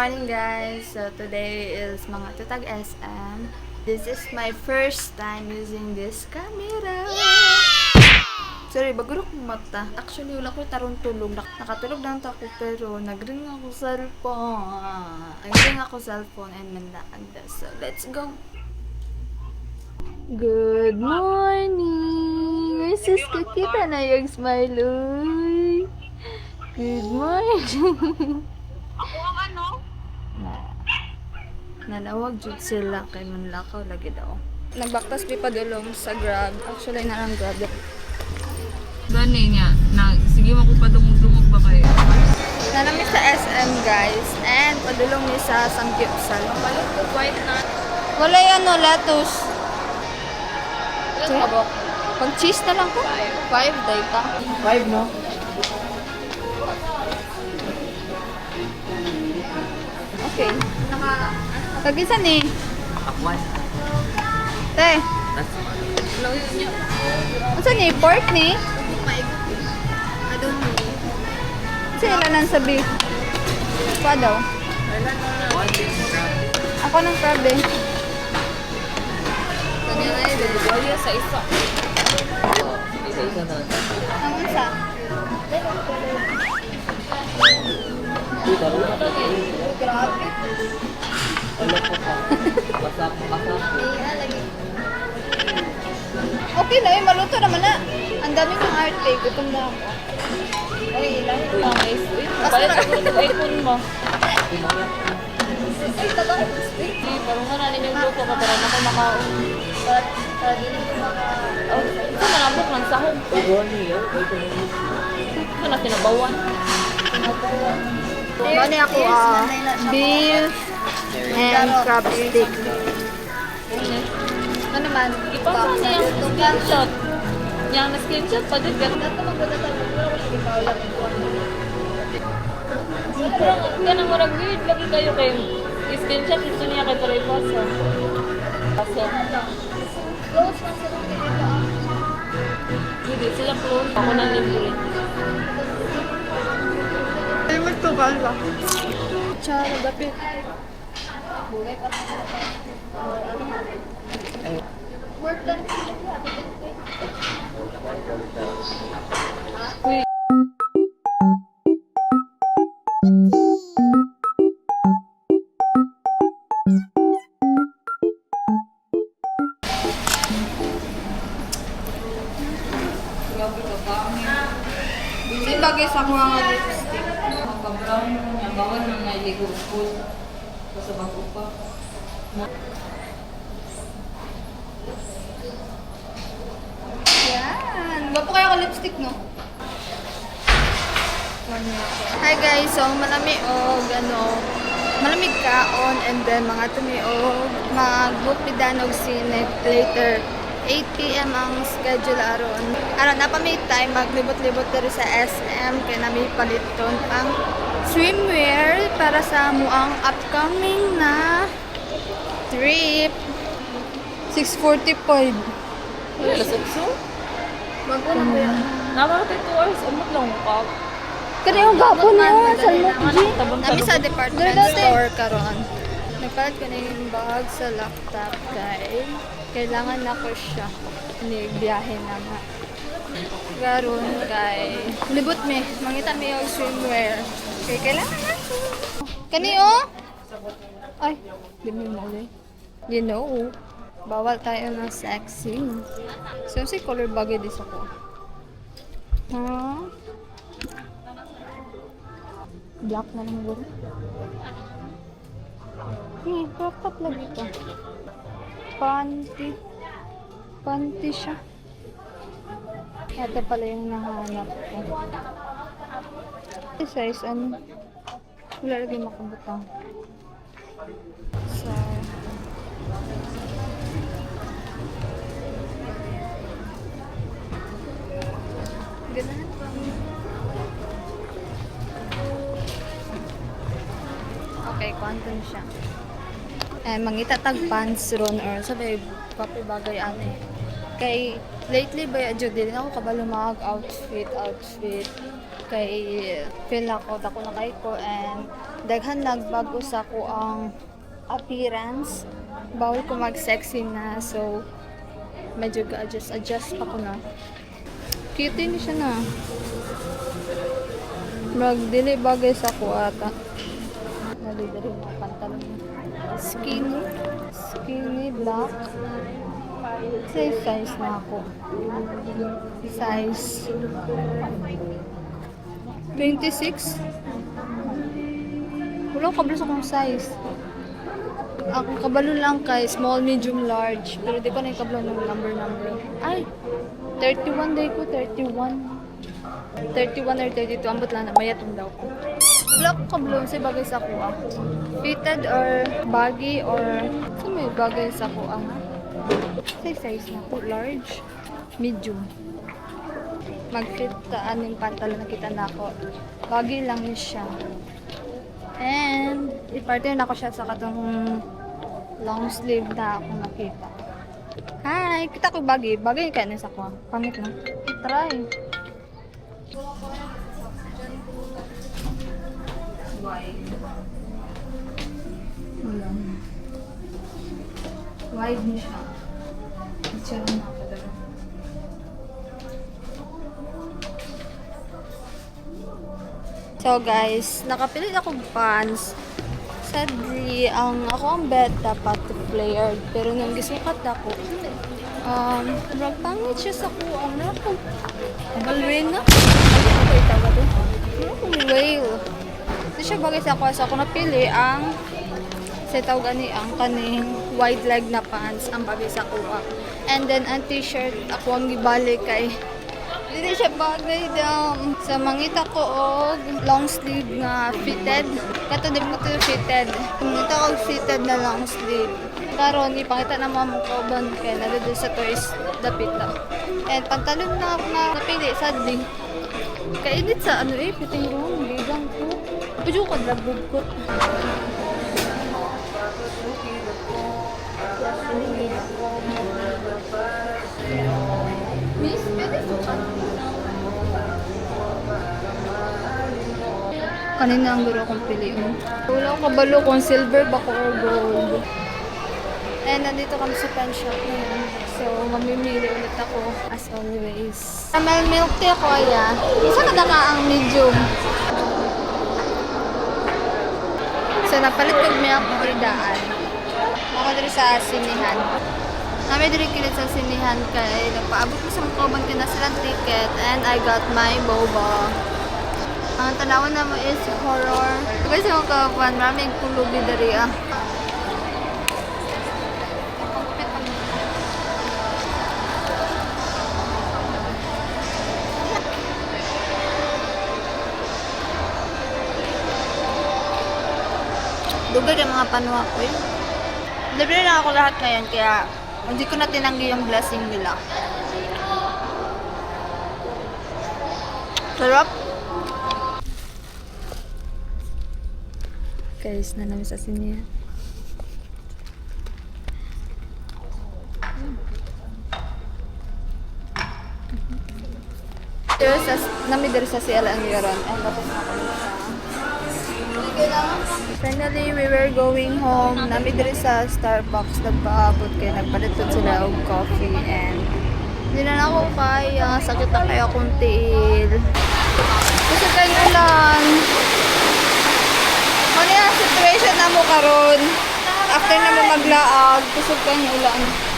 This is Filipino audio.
morning guys! So today is mga tutag SM. This is my first time using this camera. Sorry, baguro kong mata. Actually, wala ko tarong tulog. Nakatulog lang ako pero nagring ako cellphone. Nagring ako cellphone and manlaagda. So let's go! Good morning! May sis kakita na yung smile. Uy. Good morning! Ako ang ano? Nanawag jud sila kay manlakaw lagi daw. Nagbaktas di pa dulong sa Grab. Actually na lang Grab. Gani niya. Sige mo ko padungog-dungog ba kayo? Nanami sa SM guys and padulong ni sa Sanggipsal. Balot ko white na. Wala yan no, lettuce. Pag cheese na lang ko. 5 data. 5 no? Okay. Pag-isa ni. Akwan. Te. Hello yun niya. Ano ni? Pork ni? I don't know. Sila lang sabi. Pa daw. Ako ng crab eh. Kanya na yun. Wala sa isa. Isa-isa na. Ang isa. Grabe. Okay na eh, maluto naman na. Ang dami ng arte, gutom na ako. Ay, ilan? Ang ice. Balit ako ito ipon mo. Ay, taga. Hindi, parang nga nanin yung luto ka para ako makaon. Para din ko maka... Oh, ito manabok ng sahog. Ito na sinabawan. Bani ako beef and crab stick. Ano naman? Ipasa niya yung screenshot. Yang na-screenshot pa din. Ganang marag weird. Lagi kayo kayo. I-screenshot ito niya kayo para ipasa. Pasa. Hindi sila close. Ako na libre. Ay, mas tukal ba? Tsara, dapit. Work done. Uy. Kasi bagay sa mga lipstick. Pag-brown niya, bawal nang naligo school. Basta bago pa. Yan. Gwapo kayo ka lipstick, no? Hi guys, so malami og malamig kaon and then mga tumiog mag-book ni Danog Sine later 8 PM ang schedule aron. Aron na pa may time maglibot-libot diri sa SM kay na may paliton pang swimwear para sa muang upcoming na trip. 6:45. Wala sa sukso? Bago na ba yan? Naman 2 hours. Umot lang ka. Kani yung gapo niya, salmok G. Tabang-tabang. Nami sa department store karon. Nagpalit ko na yung bag sa laptop kay kailangan na ko siya. Nigbiyahe na nga. Garon kay libot me, mangita mi yung swimwear. Kay kailangan na ko. Kani oh? Ay, di mo mali. You know, bawal tayo ng sexy. So, si color bagay dis ako. Huh? Black na lang gano'n. Crop top lagi ito. Panty siya. Ito pala yung nahanap ko. Ito size, ano? Wala lagi makabutang. So, ganahan pa. Okay, quantum siya. Mangita tag pants ron or sabi kape bagay ane. Kay lately ba jud din ako kabalo mag outfit. kay feel ako dako na kay ko and daghan nagbago sa ko ang appearance. Bawal ko mag-sexy na, so medyo adjust pa ko na. Cute ni siya na. Magdili bagay sa ko ata. Nalidari mga pantalon. Skinny black. Size na ako. Size 26. Wala ko kabalo sa kong size. Ako kabalo lang kay small, medium, large. Pero di ko na yung kabalo ng number. Ay! 31 day ko, 31. 31 or 32, ambot lang na, mayatong daw ko. Wala ko kabalo sa bagay sa kuha. Fitted or baggy or sa may bagay sa kuha. Size na ko, large, medium. Mag-fit taan yung pantalon na kita na ako. Bagay lang niya siya. And, i-partner na ko siya sa katong long sleeve na akong nakita. Hi! Kita ko bagay. Bagay ka na sa ko. Pangit na. Try. Wide niya siya. Itsura na ako dala. So guys, nakapilit akong pants. Sadly, ako ang bet dapat player. Pero nung gisukat ako, sobrang pangit siya sa kuha. Ano ako? Balwin na? Ano ko itawag doon? Ano akong whale? Hindi siya bagay sa kuha. So ako napili ang tawag ang kaning wide leg na pants ang bagay sa kuha. And then ang t-shirt ako ang gibalik kay hindi siya bagay daw. Sa mangita ko og long sleeve nga fitted. Kato din mo ito fitted. Mangita ko fitted na long sleeve. Karon ipakita na mo kauban kay naludod sa toys dapita. And pantalon na ako na napili sadly. Kainit sa fitting room, bigang ko. Pwede ko dragbog ko. Miss, pwede ko ka. Kanina ang guro kong piliin. Wala ko kabalo kung silver ba ko or gold. And nandito kami sa pen shop ngayon. So, mamimili ulit ako as always. May milk tea ako, ya. Isa na ka ang medium. So, napalit ko milk or daan. Ako dito sa sinihan. Kami dito kilit sa sinihan kay nagpaabot ko sa mukobang kinasilang ticket and I got my boba. Ang tanawan naman is horror. Kasi mga kapan, maraming kulubi dari ah. Dugay ang mga panuwa ko eh. Libre na ako lahat ngayon kaya hindi ko na tinanggi yung blessing nila. Sarap! Guys, na namin sa siniya. Pero namidari sa CL ang yaron. And tapos na kami sa... Finally, we were going home. Namidari sa Starbucks. Nagpaabot kayo. Nagpalitod sila og coffee. And hindi na ako kaya. Sakit na kaya akong tiil. Kasi kayo ulan. Ano yung situation na mo karon? After na mo maglaag, kusog kang ulan.